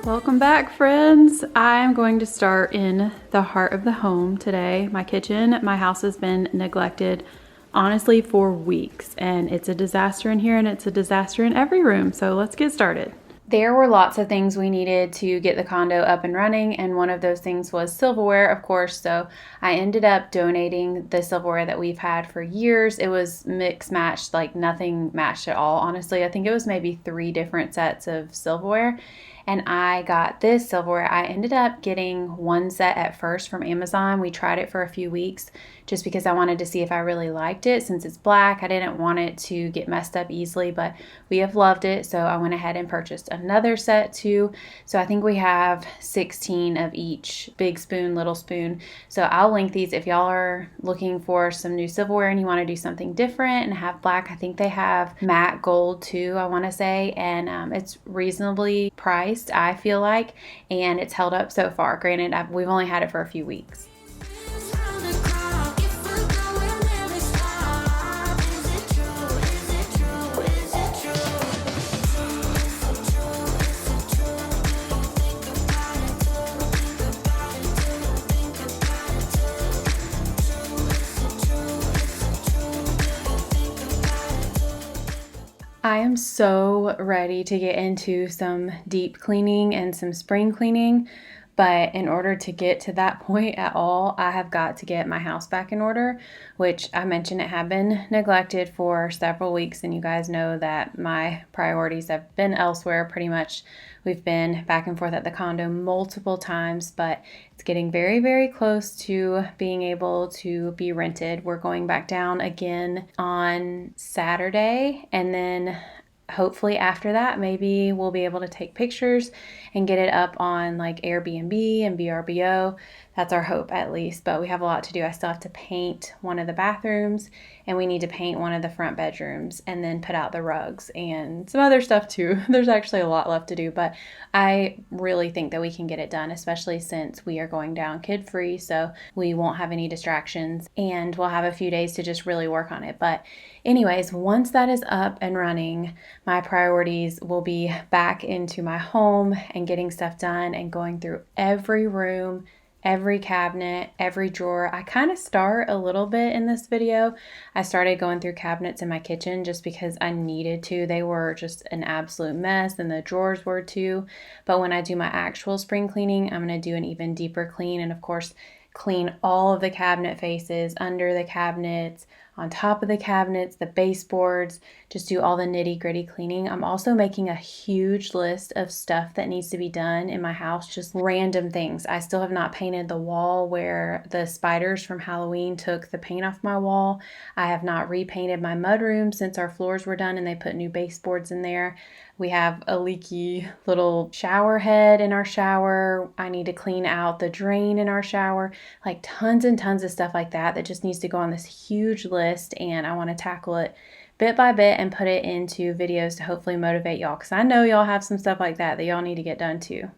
Welcome back, friends. I'm going to start in the heart of the home today. My kitchen, my house has been neglected honestly for weeks, and it's a disaster in here and it's a disaster in every room. So let's get started. There were lots of things we needed to get the condo up and running, and one of those things was silverware, of course. So I ended up donating the silverware that we've had for years. It was mix matched, like nothing matched at all, honestly. I think it was maybe 3 different sets of silverware. And I got this silverware. I ended up getting one set at first from Amazon. We tried it for a few weeks just because I wanted to see if I really liked it. Since it's black, I didn't want it to get messed up easily, but we have loved it. So I went ahead and purchased another set too. So I think we have 16 of each, big spoon, little spoon. So I'll link these if y'all are looking for some new silverware and you want to do something different and have black. I think they have matte gold too, I want to say, and it's reasonably priced, I feel like, and it's held up so far. Granted, we've only had it for a few weeks. I am so ready to get into some deep cleaning and some spring cleaning, but in order to get to that point at all, I have got to get my house back in order, which I mentioned it had been neglected for several weeks, and you guys know that my priorities have been elsewhere pretty much. We've been back and forth at the condo multiple times, but it's getting very, very close to being able to be rented. We're going back down again on Saturday, and then hopefully after that, maybe we'll be able to take pictures and get it up on like Airbnb and VRBO. That's our hope at least, but we have a lot to do. I still have to paint one of the bathrooms, and we need to paint one of the front bedrooms and then put out the rugs and some other stuff too. There's actually a lot left to do, but I really think that we can get it done, especially since we are going down kid-free, so we won't have any distractions and we'll have a few days to just really work on it. But anyways, once that is up and running, my priorities will be back into my home and getting stuff done and going through every room, every cabinet, every drawer. I kind of start a little bit in this video. I started going through cabinets in my kitchen just because I needed to. They were just an absolute mess, and the drawers were too. But when I do my actual spring cleaning, I'm going to do an even deeper clean, and of course clean all of the cabinet faces, under the cabinets, on top of the cabinets, the baseboards, just do all the nitty gritty cleaning. I'm also making a huge list of stuff that needs to be done in my house, just random things. I still have not painted the wall where the spiders from Halloween took the paint off my wall. I have not repainted my mudroom since our floors were done and they put new baseboards in there. We have a leaky little shower head in our shower. I need to clean out the drain in our shower. Like tons and tons of stuff like that just needs to go on this huge list, and I want to tackle it bit by bit and put it into videos to hopefully motivate y'all, because I know y'all have some stuff like that y'all need to get done too.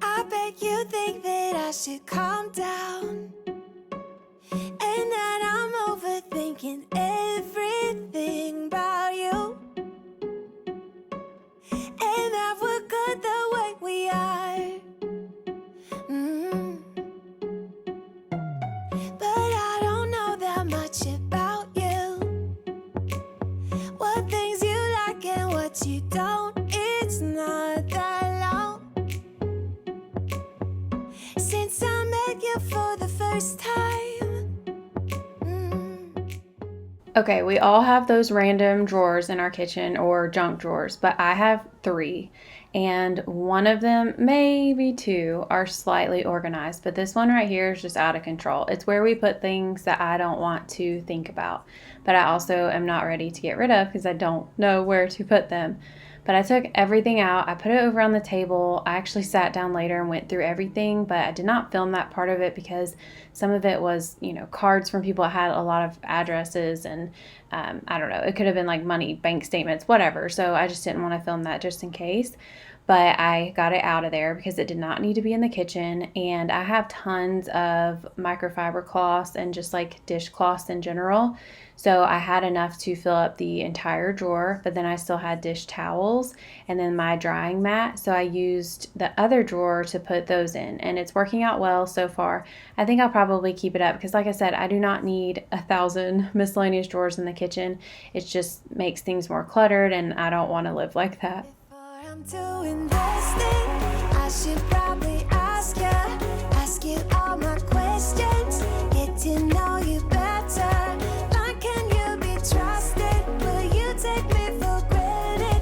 I bet you think that I should calm down, and that I'm overthinking everything about you, and that we're good the way we are. But I don't know that much about you, what things you like and what you don't. It's not that long since I met you for the first time. Okay, we all have those random drawers in our kitchen, or junk drawers, but I have 3, and one of them, maybe 2, are slightly organized, but this one right here is just out of control. It's where we put things that I don't want to think about, but I also am not ready to get rid of because I don't know where to put them. But I took everything out. I put it over on the table. I actually sat down later and went through everything, but I did not film that part of it because some of it was, cards from people that had a lot of addresses, and I don't know, it could have been like money, bank statements, whatever. So I just didn't want to film that just in case. but I got it out of there because it did not need to be in the kitchen. And I have tons of microfiber cloths and just like dishcloths in general. So I had enough to fill up the entire drawer, but then I still had dish towels and then my drying mat. So I used the other drawer to put those in, and it's working out well so far. I think I'll probably keep it up because, like I said, I do not need 1,000 miscellaneous drawers in the kitchen. It just makes things more cluttered, and I don't want to live like that. Before I'm too invested, I should probably ask you all my questions, get to know you better. Like, can you be trusted? Will you take me for granted?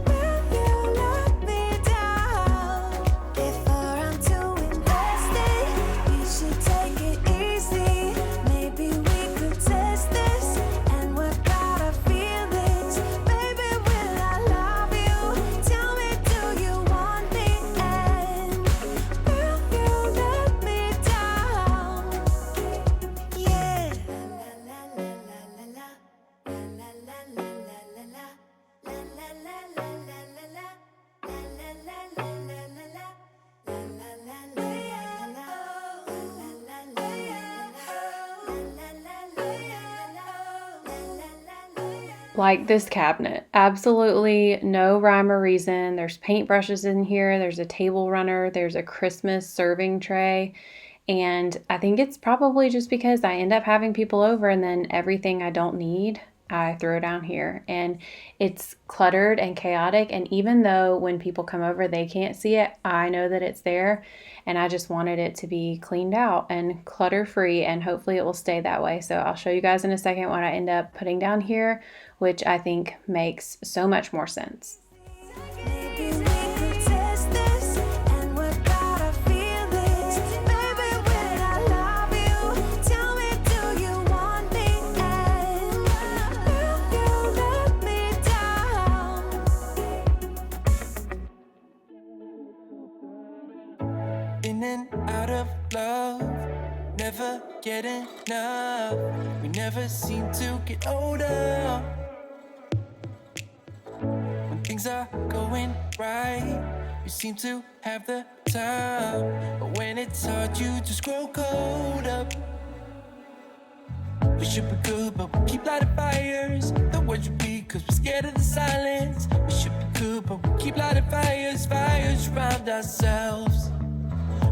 Will you let me down? Before I'm too invested, you should take it easy. Maybe we could test this and work out our feelings. Baby, will I love you? Tell me, do you want me? And will you let me down? Yeah. La la la la la la la la la la la la la la la Like this cabinet, absolutely no rhyme or reason. There's paintbrushes in here, there's a table runner, there's a Christmas serving tray. And I think it's probably just because I end up having people over and then everything I don't need, I throw down here. And it's cluttered and chaotic. And even though when people come over, they can't see it, I know that it's there. And I just wanted it to be cleaned out and clutter free. And hopefully it will stay that way. So I'll show you guys in a second what I end up putting down here, which I think makes so much more sense. Maybe we could test this and work out our feelings. Baby, will I love you? Tell me, do you want me? And will you let me down? In and out of love, never get enough. We never seem to get older. When things are going right, you seem to have the time. But when it's hard, you just grow cold up. We should be good, but we keep lighting fires. The words repeat, cause we're scared of the silence. We should be good, but we keep lighting fires, fires around ourselves.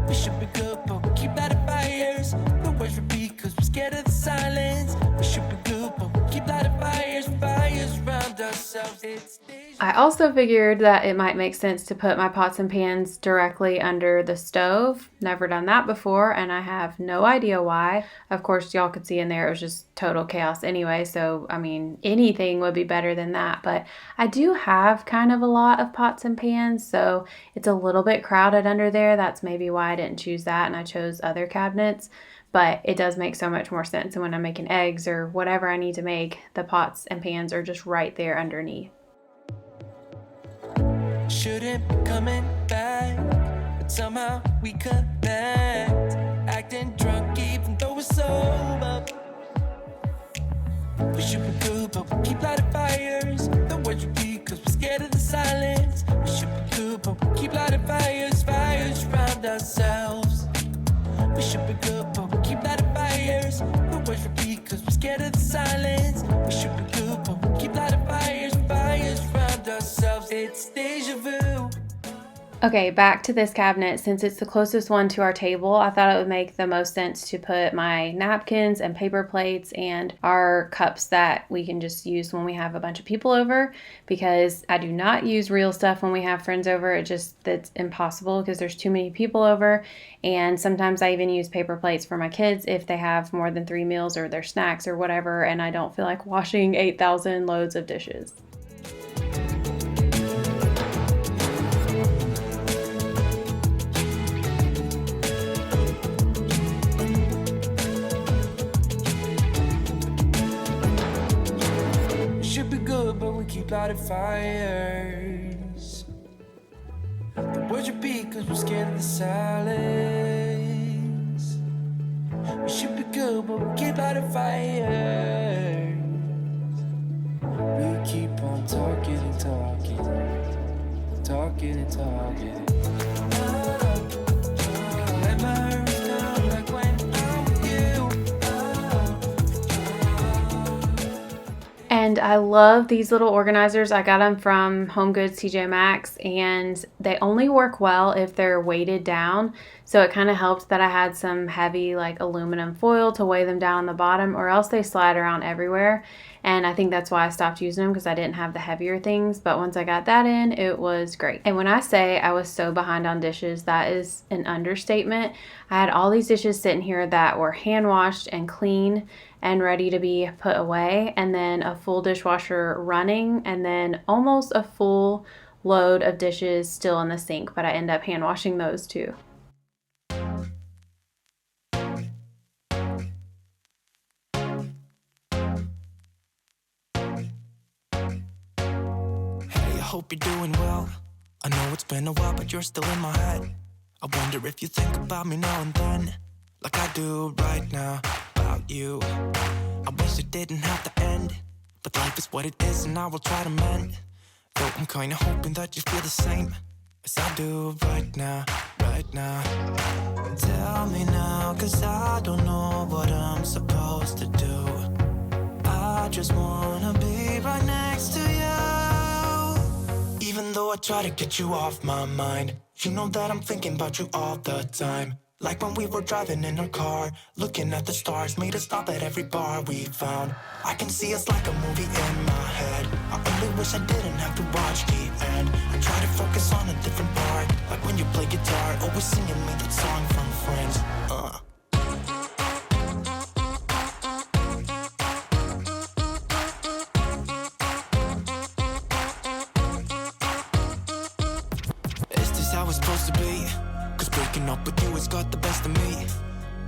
We should be good, but we keep lighting fires. The words repeat, cause we're scared of the silence. We should be good, but we keep lighting fires, fires around ourselves. I also figured that it might make sense to put my pots and pans directly under the stove. Never done that before, and I have no idea why. Of course, y'all could see in there it was just total chaos anyway, so I mean, anything would be better than that. But I do have kind of a lot of pots and pans, so it's a little bit crowded under there. That's maybe why I didn't choose that, and I chose other cabinets. But it does make so much more sense. And when I'm making eggs or whatever I need to make, the pots and pans are just right there underneath. Shouldn't be coming back, but somehow we connect. Acting drunk even though we're sober. We should be good, but we keep lighting fires. The words repeat, cause we're scared of the silence. We should be good, but we keep lighting fires, fires around ourselves. We should be good, but we keep lighting fires. The words repeat, cause we're scared of the silence. We should be good, but we keep lighting fires, fires around ourselves. It's deja vu. Okay, back to this cabinet. Since it's the closest one to our table, I thought it would make the most sense to put my napkins and paper plates and our cups that we can just use when we have a bunch of people over, because I do not use real stuff when we have friends over. That's impossible because there's too many people over. And sometimes I even use paper plates for my kids if they have more than 3 meals or their snacks or whatever, and I don't feel like washing 8,000 loads of dishes. Keep lighting fires. The words repeat cause we're scared of the silence. We should be good, but we keep lighting fires. We keep on talking and talking. talking and talking. Let my hurries down like when I'm with you. And I love these little organizers. I got them from Home Goods TJ Maxx, and they only work well if they're weighted down. So it kind of helped that I had some heavy like aluminum foil to weigh them down on the bottom, or else they slide around everywhere. And I think that's why I stopped using them, because I didn't have the heavier things. But once I got that in, it was great. And when I say I was so behind on dishes, that is an understatement. I had all these dishes sitting here that were hand washed and clean and ready to be put away, and then a full dishwasher running, and then almost a full load of dishes still in the sink, but I end up hand washing those too. Hey, I hope you're doing well. I know it's been a while, but you're still in my head. I wonder if you think about me now and then, like I do right now about you. I wish it didn't have to end, but life is what it is and I will try to mend. Though I'm kinda hoping that you feel the same as I do right now, right now. Tell me now, cause I don't know what I'm supposed to do. I just wanna be right next to you. Even though I try to get you off my mind, you know that I'm thinking about you all the time. Like when we were driving in our car, looking at the stars, made us stop at every bar we found. I can see us like a movie in my head. I only wish I didn't have to watch the end. I try to focus on a different part, like when you play guitar, always singing me that song from Friends. Is this how it's supposed to be? Cause breaking up with you has got the best of me.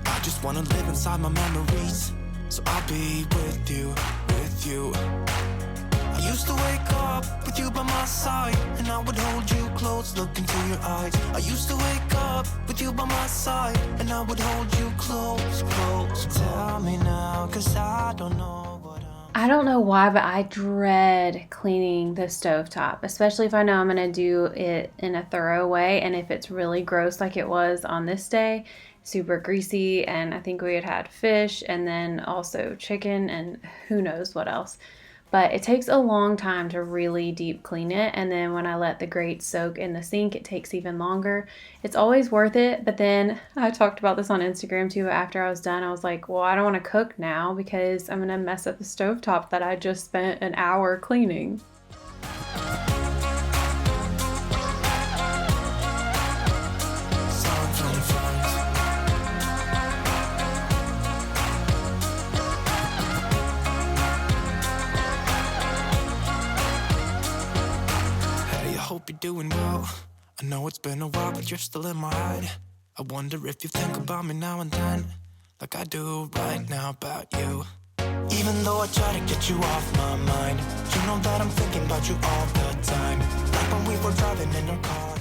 I just wanna live inside my memories, so I'll be with you, with you. I used to wake up with you by my side, and I would hold you close, look into your eyes. I used to wake up with you by my side, and I would hold you close, close. Tell me now, cause I don't know what I don't know why, but I dread cleaning the stovetop, especially if I know I'm going to do it in a thorough way. And if it's really gross like it was on this day, super greasy, and I think we had fish and then also chicken and who knows what else. But it takes a long time to really deep clean it, and then when I let the grates soak in the sink, it takes even longer. It's always worth it, but then I talked about this on Instagram too. After I was done, I was like, well, I don't want to cook now because I'm going to mess up the stovetop that I just spent an hour cleaning. Hope you're doing well. I know it's been a while, but you're still in my head. I wonder if you think about me now and then, like I do right now about you. Even though I try to get you off my mind, you know that I'm thinking about you all the time. Like when we were driving in our car.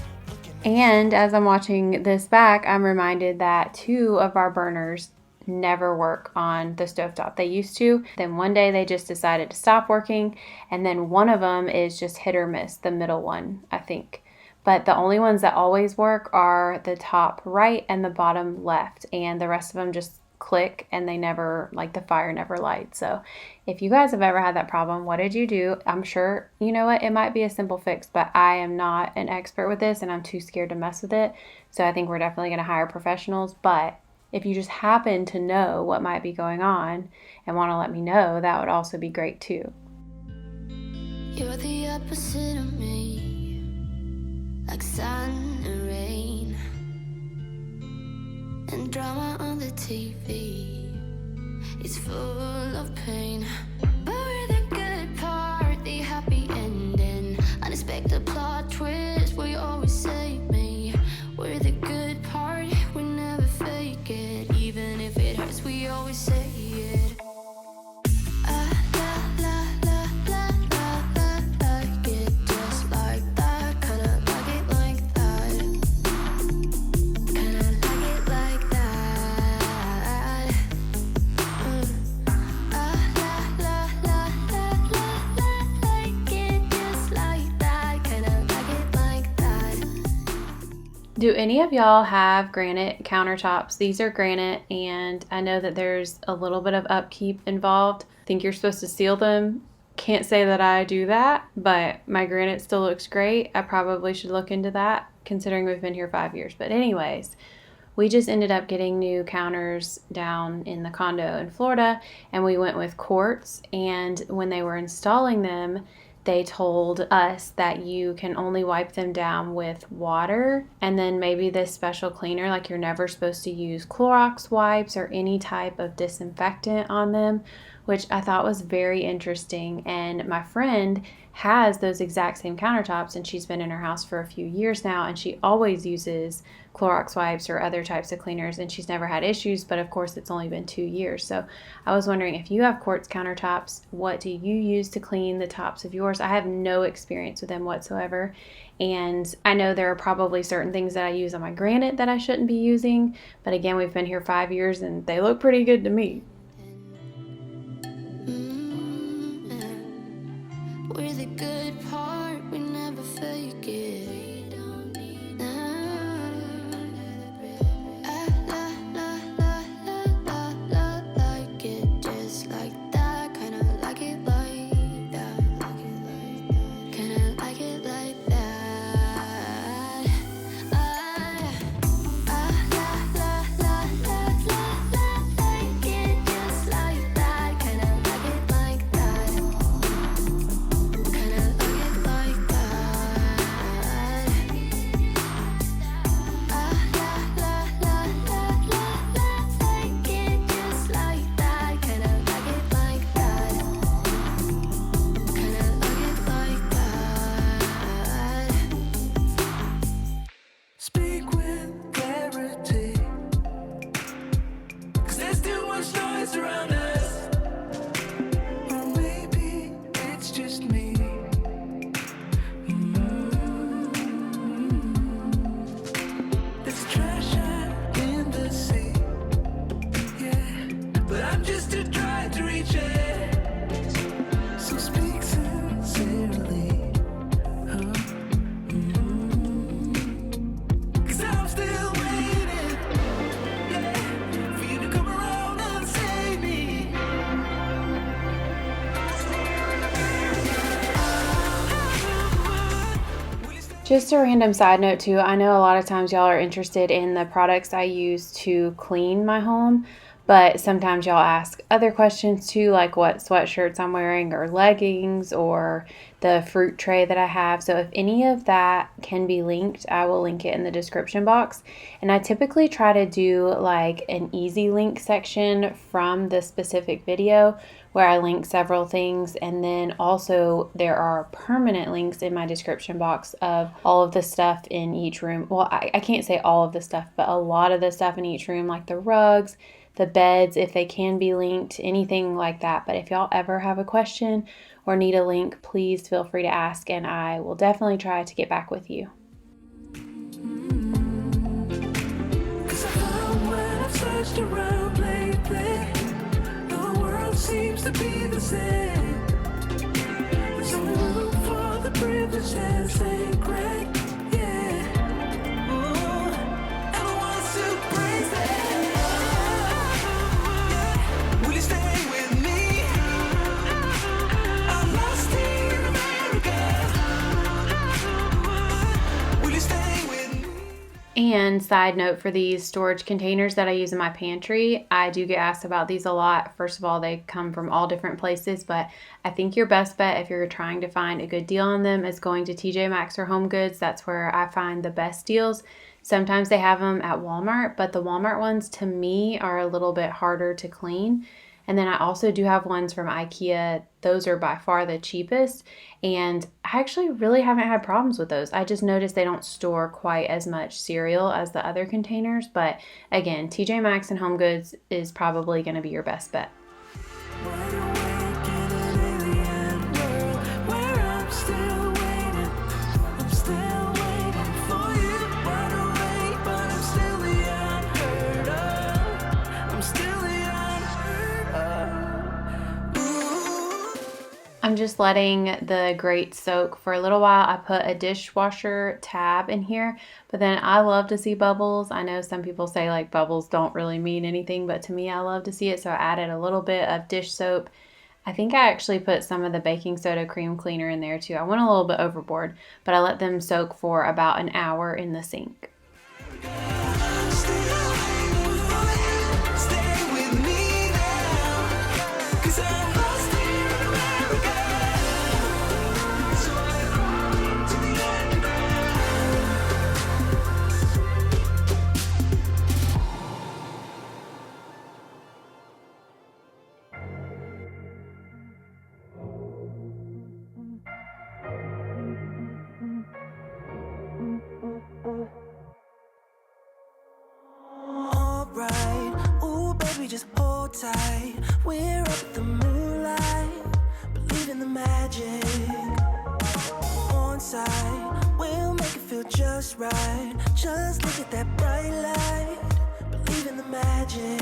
And as I'm watching this back, I'm reminded that 2 of our burners never work on the stovetop. They used to. Then one day they just decided to stop working, and then one of them is just hit or miss, the middle one, I think. But the only ones that always work are the top right and the bottom left, and the rest of them just click and they never, like the fire never lights. So if you guys have ever had that problem, what did you do? I'm sure, you know what, it might be a simple fix, but I am not an expert with this and I'm too scared to mess with it. So I think we're definitely going to hire professionals. But if you just happen to know what might be going on and want to let me know, that would also be great too. You're the opposite of me, like sun and rain, and drama on the TV. It's full of pain, but we're the good part, the happy ending, unexpected plot twist where you always save me. We're the good part, we never fake it, even if it hurts, we always say it. Like it just like that, kinda like it like that, kinda like it like that. Do any of y'all have granite countertops? These are granite, and I know that there's a little bit of upkeep involved. I think you're supposed to seal them. Can't say that I do that, but my granite still looks great. I probably should look into that considering we've been here 5 years. But anyways, we just ended up getting new counters down in the condo in Florida, and we went with quartz. And when they were installing them, they told us that you can only wipe them down with water and then maybe this special cleaner. Like, you're never supposed to use Clorox wipes or any type of disinfectant on them, which I thought was very interesting. And my friend has those exact same countertops, and she's been in her house for a few years now, and she always uses Clorox wipes or other types of cleaners, and she's never had issues. But of course, it's only been 2 years. So I was wondering, if you have quartz countertops, what do you use to clean the tops of yours? I have no experience with them whatsoever, and I know there are probably certain things that I use on my granite that I shouldn't be using, but again, we've been here 5 years and they look pretty good to me. We're the good part, we never fake it. Like it just like that, kinda like it like that, kinda like it like that. Like it just like that, kinda like it like that. Kinda like it like that. Like it just like that. Kinda like it like that. Kinda like it like that. Speak with clarity, 'cause there's too much noise around us. Or maybe it's just me. There's treasure in the sea, yeah, but I'm just too dry to reach it. So speak sincerely, cause I'm still waiting, yeah, for you to come around and save me. Just a random side note too, I know a lot of times y'all are interested in the products I use to clean my home, but sometimes y'all ask other questions too, like what sweatshirts I'm wearing or leggings or the fruit tray that I have. So if any of that can be linked, I will link it in the description box. And I typically try to do like an easy link section from the specific video where I link several things, and then also there are permanent links in my description box of all of the stuff in each room. Well, I can't say all of the stuff, but a lot of the stuff in each room, like the rugs, the beds, if they can be linked, anything like that. But if y'all ever have a question or need a link, please feel free to ask, and I will definitely try to get back with you. 'Cause I found when I've searched around lately, the world seems to be the same. There's only room for the privileged and sacred, yeah. Ooh, and the ones who praise it. Yeah. Will you stay with me? I'm lost here in America. Will you stay with me? And side note, for these storage containers that I use in my pantry, I do get asked about these a lot. First of all, they come from all different places, but I think your best bet if you're trying to find a good deal on them is going to TJ Maxx or Home Goods. That's where I find the best deals. Sometimes they have them at Walmart, but the Walmart ones to me are a little bit harder to clean. And then I also do have ones from IKEA. Those are by far the cheapest. And I actually really haven't had problems with those. I just noticed they don't store quite as much cereal as the other containers. But again, TJ Maxx and Home Goods is probably going to be your best bet. Wide awake in an alien world where I'm still waiting. I'm still waiting for you. Wide awake, but I'm still the unheard of. I'm still the unheard of. Ooh. I'm just letting the grate soak for a little while. I put a dishwasher tab in here, but then I love to see bubbles. I know some people say like bubbles don't really mean anything, but to me, I love to see it. So I added a little bit of dish soap. I think I actually put some of the baking soda cream cleaner in there too. I went a little bit overboard, but I let them soak for about an hour in the sink. Just hold tight. We're up at the moonlight, believe in the magic. On side, we'll make it feel just right. Just look at that bright light, believe in the magic.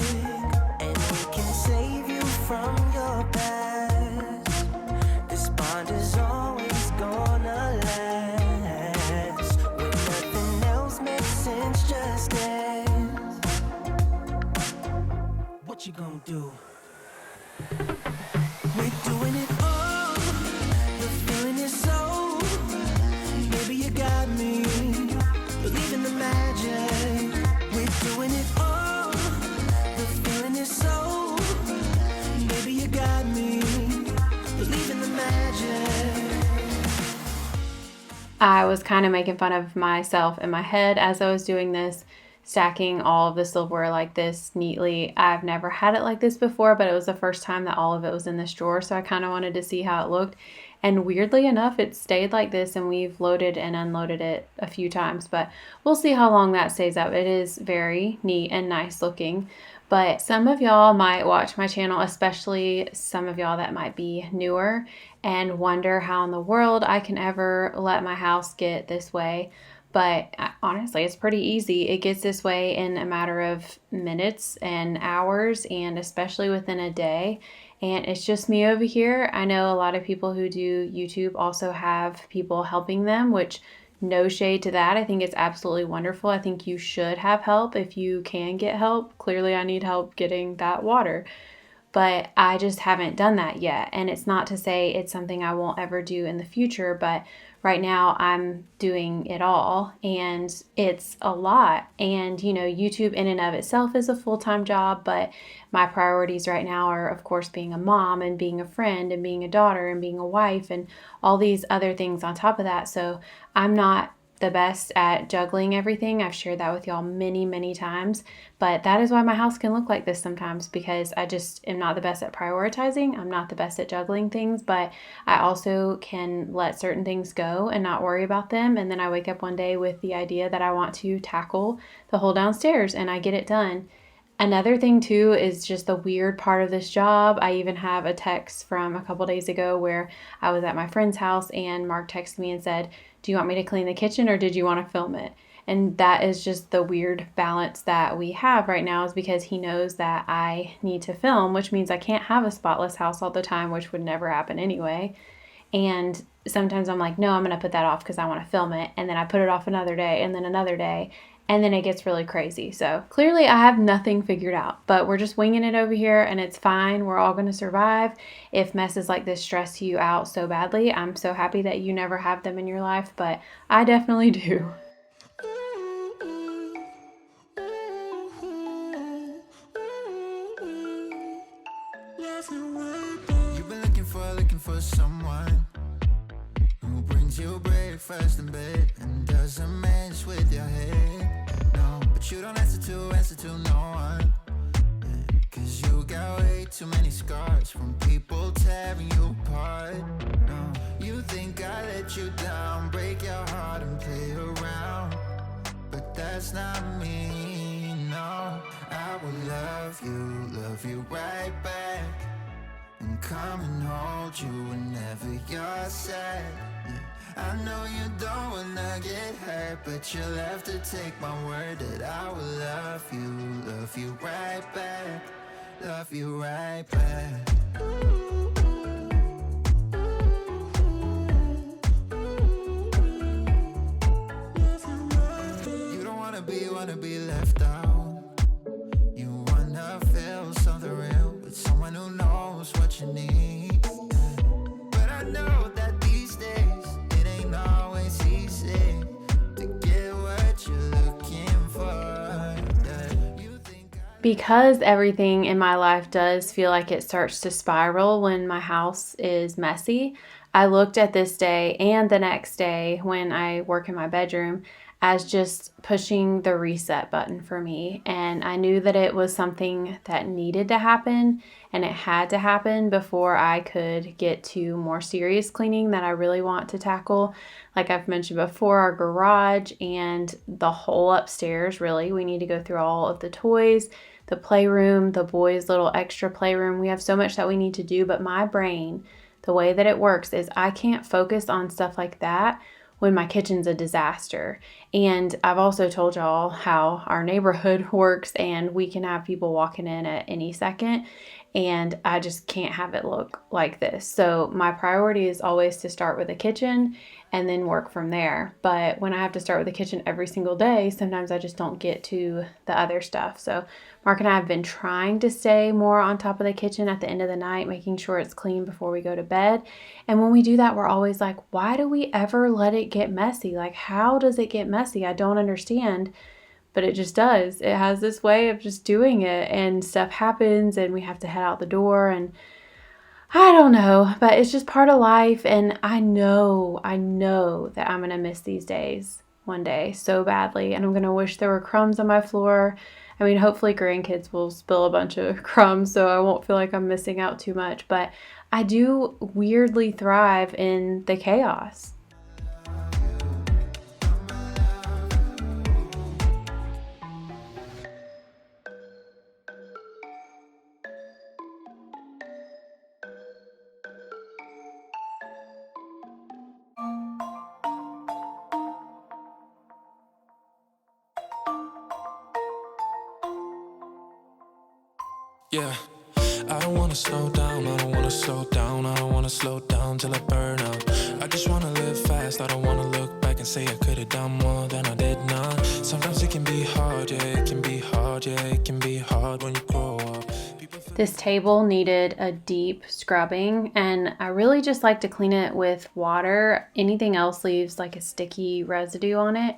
And we can save you from your past. This bond is always gonna last. When nothing else makes sense, just dance. What you gonna do? We're doing it all. The feeling is so. Maybe you got me. Believe in the magic. We're doing it all. The feeling is so. Maybe you got me. Believe in the magic. I was kind of making fun of myself in my head as I was doing this, stacking all of the silverware like this neatly. I've never had it like this before, but it was the first time that all of it was in this drawer, so I kind of wanted to see how it looked. And weirdly enough, it stayed like this, and we've loaded and unloaded it a few times, but we'll see how long that stays up. It is very neat and nice looking. But some of y'all might watch my channel, especially some of y'all that might be newer, and wonder how in the world I can ever let my house get this way. But honestly, it's pretty easy. It gets this way in a matter of minutes and hours, and especially within a day. And it's just me over here. I know a lot of people who do YouTube also have people helping them, which no shade to that. I think it's absolutely wonderful. I think you should have help if you can get help. Clearly, I need help getting that water. But I just haven't done that yet. And it's not to say it's something I won't ever do in the future, but right now I'm doing it all, and it's a lot. And, you know, YouTube in and of itself is a full-time job, but my priorities right now are, of course, being a mom and being a friend and being a daughter and being a wife and all these other things on top of that. So I'm not the best at juggling everything. I've shared that with y'all many, many times, but that is why my house can look like this sometimes, because I just am not the best at prioritizing. I'm not the best at juggling things, but I also can let certain things go and not worry about them. And then I wake up one day with the idea that I want to tackle the whole downstairs, and I get it done. Another thing too is just the weird part of this job. I even have a text from a couple days ago where I was at my friend's house and Mark texted me and said, "Do you want me to clean the kitchen or did you want to film it?" And that is just the weird balance that we have right now, is because he knows that I need to film, which means I can't have a spotless house all the time, which would never happen anyway. And sometimes I'm like, no, I'm going to put that off because I want to film it. And then I put it off another day and then another day. And then it gets really crazy. So clearly I have nothing figured out, but we're just winging it over here and it's fine. We're all going to survive. If messes like this stress you out so badly, I'm so happy that you never have them in your life, but I definitely do. You've been looking for someone who brings you breakfast in bed and doesn't mess with your head. No, but you don't answer to no one. Yeah, 'cause you got way too many scars from people tearing you apart. No, you think I let you down, break your heart and play around, but that's not me. No, I will love you right back, and come and hold you whenever you're sad. Yeah, I know you don't wanna get hurt, but you'll have to take my word that I will love you right back, love you right back. Because everything in my life does feel like it starts to spiral when my house is messy, I looked at this day and the next day when I work in my bedroom as just pushing the reset button for me. And I knew that it was something that needed to happen and it had to happen before I could get to more serious cleaning that I really want to tackle. Like I've mentioned before, our garage and the whole upstairs, really. We need to go through all of the toys, the playroom, the boys' little extra playroom. We have so much that we need to do, but my brain, the way that it works is I can't focus on stuff like that when my kitchen's a disaster. And I've also told y'all how our neighborhood works and we can have people walking in at any second. And I just can't have it look like this. So my priority is always to start with the kitchen and then work from there. But when I have to start with the kitchen every single day, sometimes I just don't get to the other stuff. So Mark and I have been trying to stay more on top of the kitchen at the end of the night, making sure it's clean before we go to bed. And when we do that, we're always like, why do we ever let it get messy? Like, how does it get messy? I don't understand. But it just does. It has this way of just doing it, and stuff happens and we have to head out the door, and I don't know, but it's just part of life. And I know that I'm going to miss these days one day so badly, and I'm going to wish there were crumbs on my floor. I mean, hopefully grandkids will spill a bunch of crumbs so I won't feel like I'm missing out too much, but I do weirdly thrive in the chaos. Yeah, I don't wanna slow down, I don't wanna slow down, I don't wanna slow down till I burn out. I just wanna live fast, I don't wanna look back and say I could've done more than I did now. Sometimes it can be hard, yeah, it can be hard, yeah, it can be hard when you grow up. This table needed a deep scrubbing, and I really just like to clean it with water. Anything else leaves like a sticky residue on it.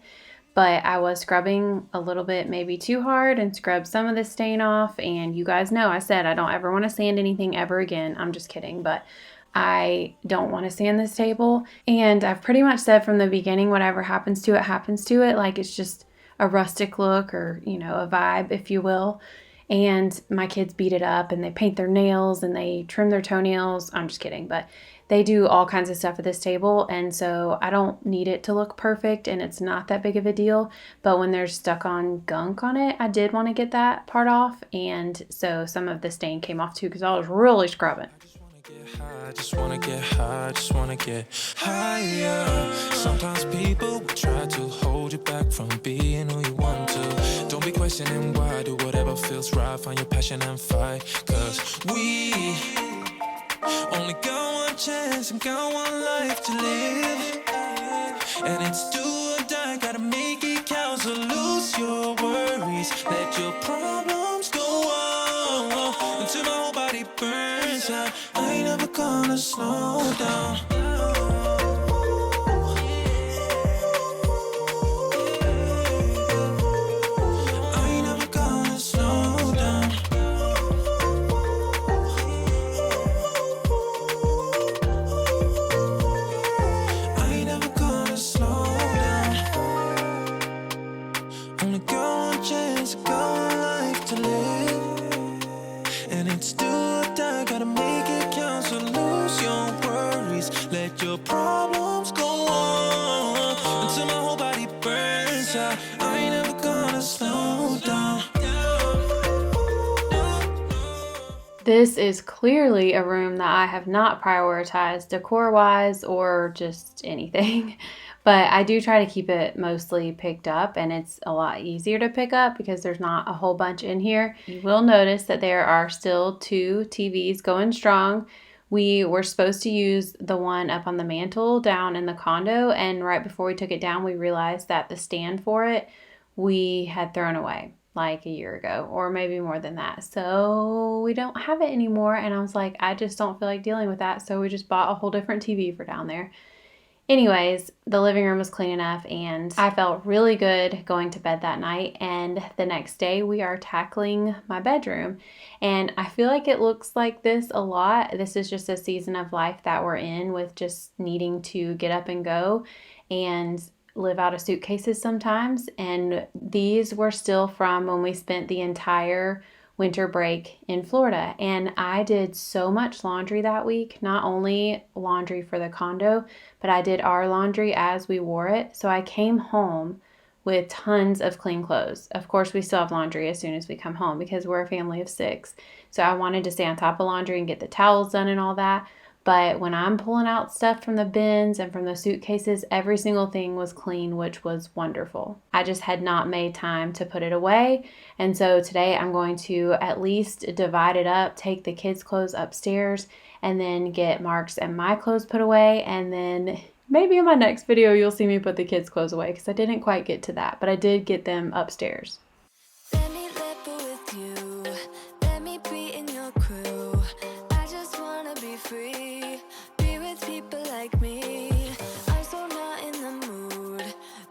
But I was scrubbing a little bit, maybe too hard, and scrubbed some of the stain off. And you guys know I said I don't ever want to sand anything ever again. I'm just kidding, but I don't want to sand this table. And I've pretty much said from the beginning, whatever happens to it, happens to it. Like it's just a rustic look, or, you know, a vibe, if you will. And my kids beat it up and they paint their nails and they trim their toenails. I'm just kidding, but they do all kinds of stuff at this table, and so I don't need it to look perfect, and it's not that big of a deal. But when there's stuck on gunk on it, I did want to get that part off, and so some of the stain came off too because I was really scrubbing. I just wanna get high, I just wanna get higher. Sometimes people will try to hold you back from being who you want to. Don't be questioning why, do whatever feels right, find your passion and fight. Cause we only got one chance and got one life to live. And it's do or die, gotta make it count. So lose your worries, let your problems go on until my whole body burns out. I ain't never gonna slow down. I ain't never gonna slow down. I ain't never gonna slow down. Only got one chance, got one life to live. And it's do or die, gotta make it count. So lose your worries, let your problems go on until my whole body burns out. I ain't never gonna slow down. This is clearly a room that I have not prioritized decor-wise or just anything. But I do try to keep it mostly picked up, and it's a lot easier to pick up because there's not a whole bunch in here. You will notice that there are still 2 TVs going strong. We were supposed to use the one up on the mantle down in the condo, and right before we took it down, we realized that the stand for it we had thrown away like a year ago, or maybe more than that. So we don't have it anymore, and I was like, I just don't feel like dealing with that. So we just bought a whole different TV for down there. Anyways, the living room was clean enough and I felt really good going to bed that night. And the next day we are tackling my bedroom. And I feel like it looks like this a lot. This is just a season of life that we're in with just needing to get up and go and live out of suitcases sometimes. And these were still from when we spent the entire winter break in Florida. And I did so much laundry that week, not only laundry for the condo, but I did our laundry as we wore it. So I came home with tons of clean clothes. Of course, we still have laundry as soon as we come home because we're a family of 6. So I wanted to stay on top of laundry and get the towels done and all that. But when I'm pulling out stuff from the bins and from the suitcases, every single thing was clean, which was wonderful. I just had not made time to put it away. And so today I'm going to at least divide it up, take the kids' clothes upstairs, and then get Mark's and my clothes put away. And then maybe in my next video, you'll see me put the kids' clothes away because I didn't quite get to that, but I did get them upstairs. Let me level with you. Let me be in your crew. I just wanna be free. Be with people like me. I'm so not in the mood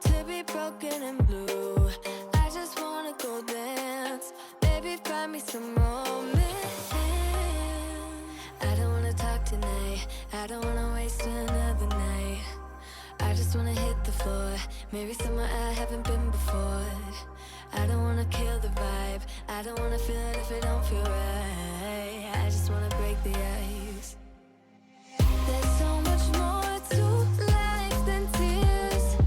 to be broken and blue. I just wanna go dance. Baby, find me some romance. I don't wanna talk tonight. I don't wanna waste another night. I just wanna hit the floor. Maybe somewhere I haven't been before. I don't wanna kill the vibe. I don't wanna feel it if it don't feel right. I just wanna break the ice. There's so much more to life than tears.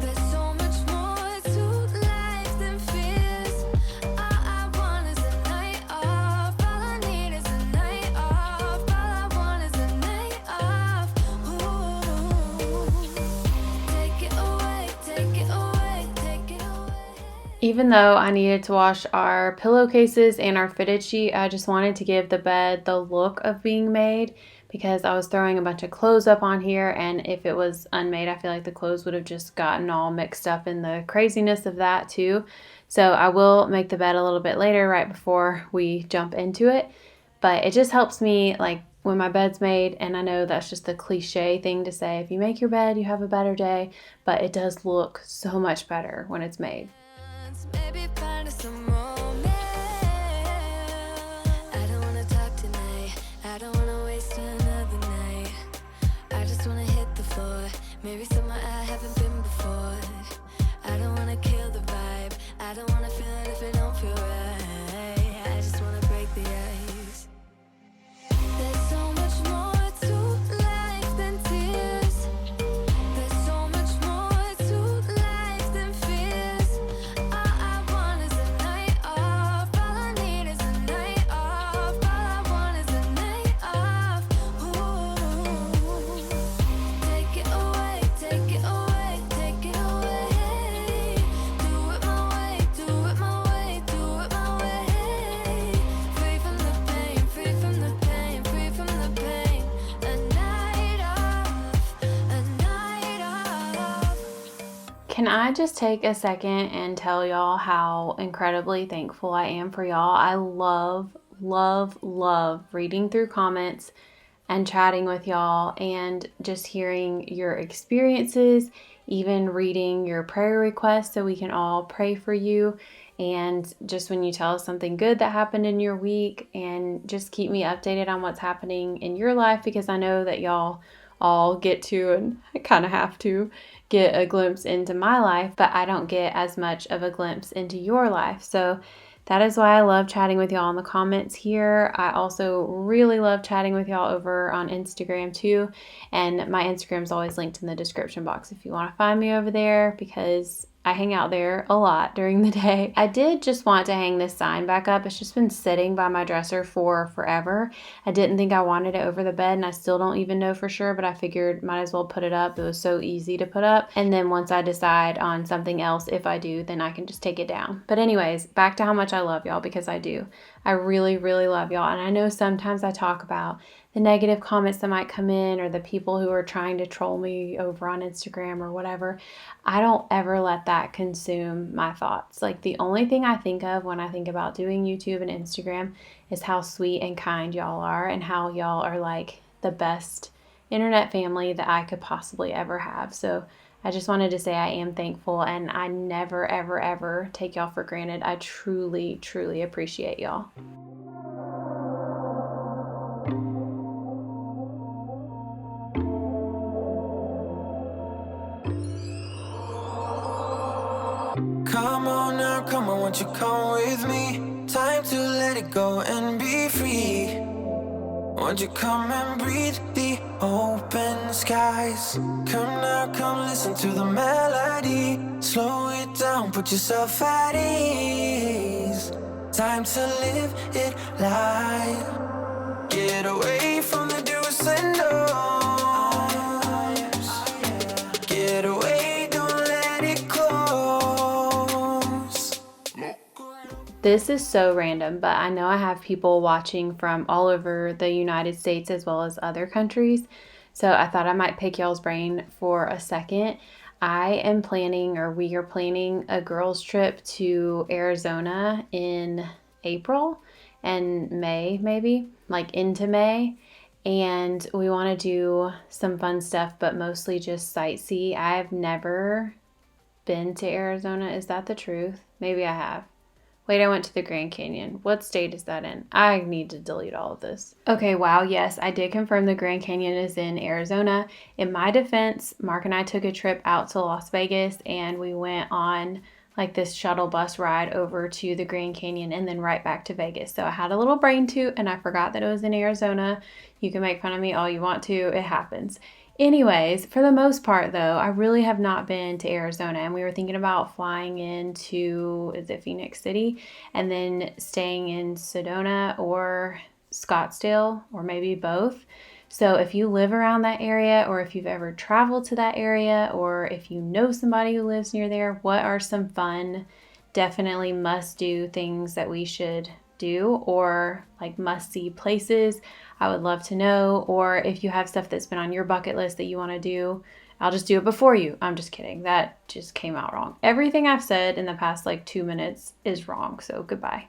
There's so much more to life than fears. All I want is a night off. All I need is a night off. All I want is a night off. Ooh. Take it away, take it away, take it away. Even though I needed to wash our pillowcases and our fitted sheet, I just wanted to give the bed the look of being made because I was throwing a bunch of clothes up on here, and if it was unmade, I feel like the clothes would have just gotten all mixed up in the craziness of that too. So I will make the bed a little bit later, right before we jump into it, but it just helps me like when my bed's made, and I know that's just the cliche thing to say, if you make your bed, you have a better day, but it does look so much better when it's made. Maybe find us some romance. I don't wanna talk tonight. I don't wanna waste another night. I just wanna hit the floor. Maybe somewhere I haven't been before. I don't wanna kill the vibe. I don't wanna feel it if it don't feel right. I just wanna break the ice. There's so much more to life than tears. There's so much more to life than fears. All I want is a night off. All I need is a night off. All I want is a night off. Ooh. Take it away, take it away, take it away. Do it my way, do it my way, do it my way. Free from the pain, free from the pain, free from the pain. A night off, a night off. Can I just take a second and tell y'all how incredibly thankful I am for y'all? I love, love, love reading through comments and chatting with y'all and just hearing your experiences, even reading your prayer requests so we can all pray for you. And just when you tell us something good that happened in your week, and just keep me updated on what's happening in your life, because I know that y'all all get to, and I kind of have to, get a glimpse into my life, but I don't get as much of a glimpse into your life. So that is why I love chatting with y'all in the comments here. I also really love chatting with y'all over on Instagram too. And my Instagram is always linked in the description box if you want to find me over there, because I hang out there a lot during the day. I did just want to hang this sign back up. It's just been sitting by my dresser for forever. I didn't think I wanted it over the bed, and I still don't even know for sure, but I figured might as well put it up. It was so easy to put up. And then once I decide on something else, if I do, then I can just take it down. But anyways, back to how much I love y'all, because I do. I really, really love y'all. And I know sometimes I talk about the negative comments that might come in, or the people who are trying to troll me over on Instagram or whatever. I don't ever let that consume my thoughts. Like, the only thing I think of when I think about doing YouTube and Instagram is how sweet and kind y'all are, and how y'all are like the best internet family that I could possibly ever have. So I just wanted to say I am thankful, and I never, ever, ever take y'all for granted. I truly, truly appreciate y'all. Come on now, come on, won't you come with me? Time to let it go and be free. Won't you come and breathe the open skies? Come now, come listen to the melody. Slow it down, put yourself at ease. Time to live it live. Get away from the do's and don'ts. Get away, don't let it close. This is so random, but I know I have people watching from all over the United States as well as other countries. So I thought I might pick y'all's brain for a second. I am planning, or we are planning, a girls' trip to Arizona in April and May, maybe, like into May. And we want to do some fun stuff, but mostly just sightsee. I've never been to Arizona. Is that the truth? Maybe I have. Wait, I went to the Grand Canyon. What state is that in? I need to delete all of this. Okay, wow, yes, I did confirm the Grand Canyon is in Arizona. In my defense, Mark and I took a trip out to Las Vegas, and we went on like this shuttle bus ride over to the Grand Canyon and then right back to Vegas. So I had a little brain toot, and I forgot that it was in Arizona. You can make fun of me all you want to. It happens. Anyways, for the most part, though, I really have not been to Arizona, and we were thinking about flying into, is it Phoenix City, and then staying in Sedona or Scottsdale, or maybe both. So if you live around that area, or if you've ever traveled to that area, or if you know somebody who lives near there, what are some fun, definitely must-do things that we should do, or like must-see places? I would love to know. Or if you have stuff that's been on your bucket list that you want to do, I'll just do it before you. I'm just kidding. That just came out wrong. Everything I've said in the past like 2 minutes is wrong, so goodbye.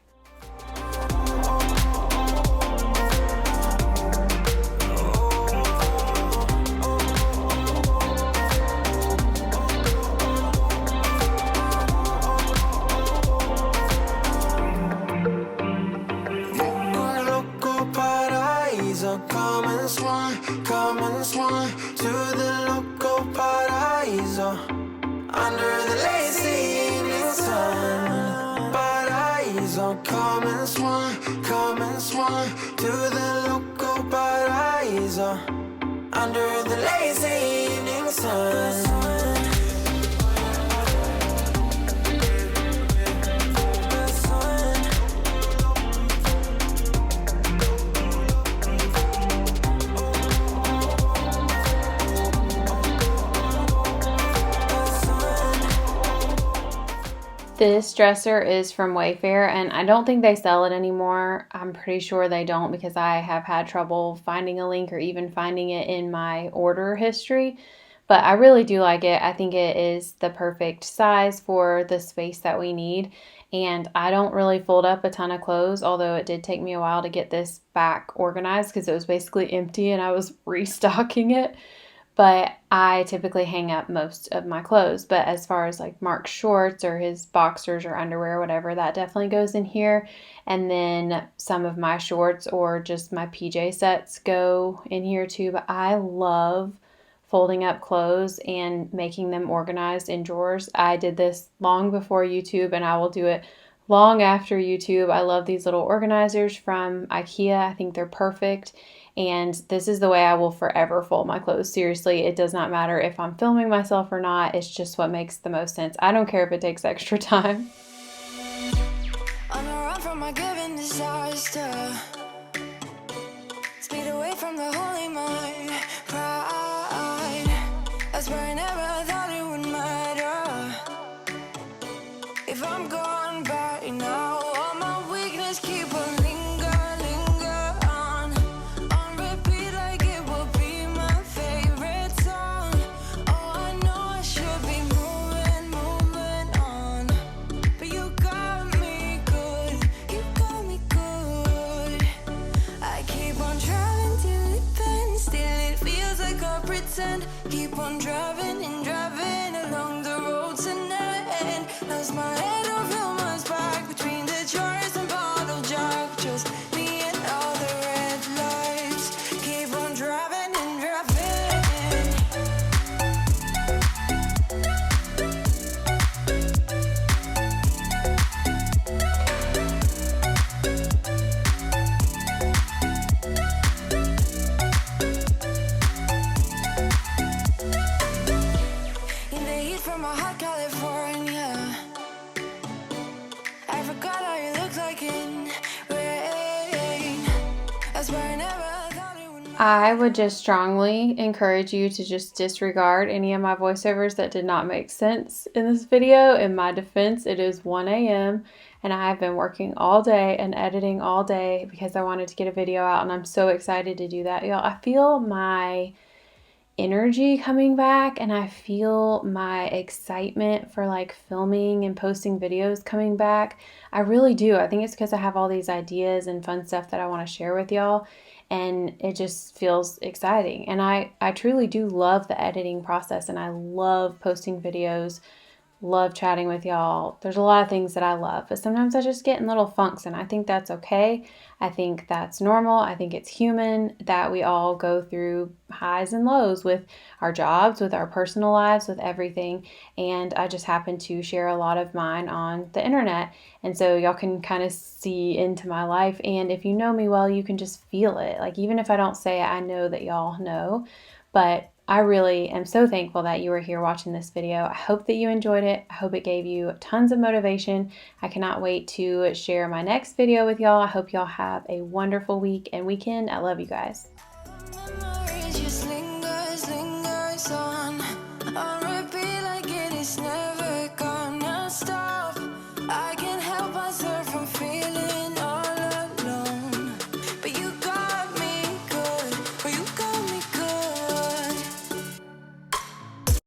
Come and swan to the local paraiso under the lazy evening sun. Paraiso, come and swan to the local paraiso under the lazy evening sun. This dresser is from Wayfair, and I don't think they sell it anymore. I'm pretty sure they don't, because I have had trouble finding a link or even finding it in my order history. But I really do like it. I think it is the perfect size for the space that we need. And I don't really fold up a ton of clothes, although it did take me a while to get this back organized because it was basically empty and I was restocking it. But I typically hang up most of my clothes. But as far as like Mark's shorts or his boxers or underwear or whatever, that definitely goes in here. And then some of my shorts or just my PJ sets go in here too. But I love folding up clothes and making them organized in drawers. I did this long before YouTube, and I will do it long after YouTube. I love these little organizers from IKEA. I think they're perfect. And this is the way I will forever fold my clothes. Seriously, it does not matter if I'm filming myself or not. It's just what makes the most sense. I don't care if it takes extra time. On a run from my given disaster, speed away from the holy mind, pride. That's where I never thought it would matter. If I'm gone by now, all my weakness keep on linger on repeat like it will be my favorite song. Oh, I know I should be moving on, but you got me good, you got me good. and keep on driving and driving along the road tonight. Lost my head over my back between the jars and bottle jack. Just me and all the red lights. Keep on driving and driving. In the heat from a hot California, I forgot how you looked like in rain. I swear I never thought it would. I would just strongly encourage you to just disregard any of my voiceovers that did not make sense in this video. In my defense, it is 1 a.m. and I have been working all day and editing all day because I wanted to get a video out, and I'm so excited to do that, y'all. I feel my energy coming back, and I feel my excitement for like filming and posting videos coming back. I really do. I think it's because I have all these ideas and fun stuff that I want to share with y'all, and it just feels exciting. And I truly do love the editing process, and I love posting videos, love chatting with y'all. There's a lot of things that I love, but sometimes I just get in little funks, and I think that's okay. I think that's normal. I think it's human that we all go through highs and lows with our jobs, with our personal lives, with everything. And I just happen to share a lot of mine on the internet. And so y'all can kind of see into my life. And if you know me well, you can just feel it. Like, even if I don't say it, I know that y'all know. But I really am so thankful that you were here watching this video. I hope that you enjoyed it. I hope it gave you tons of motivation. I cannot wait to share my next video with y'all. I hope y'all have a wonderful week and weekend. I love you guys.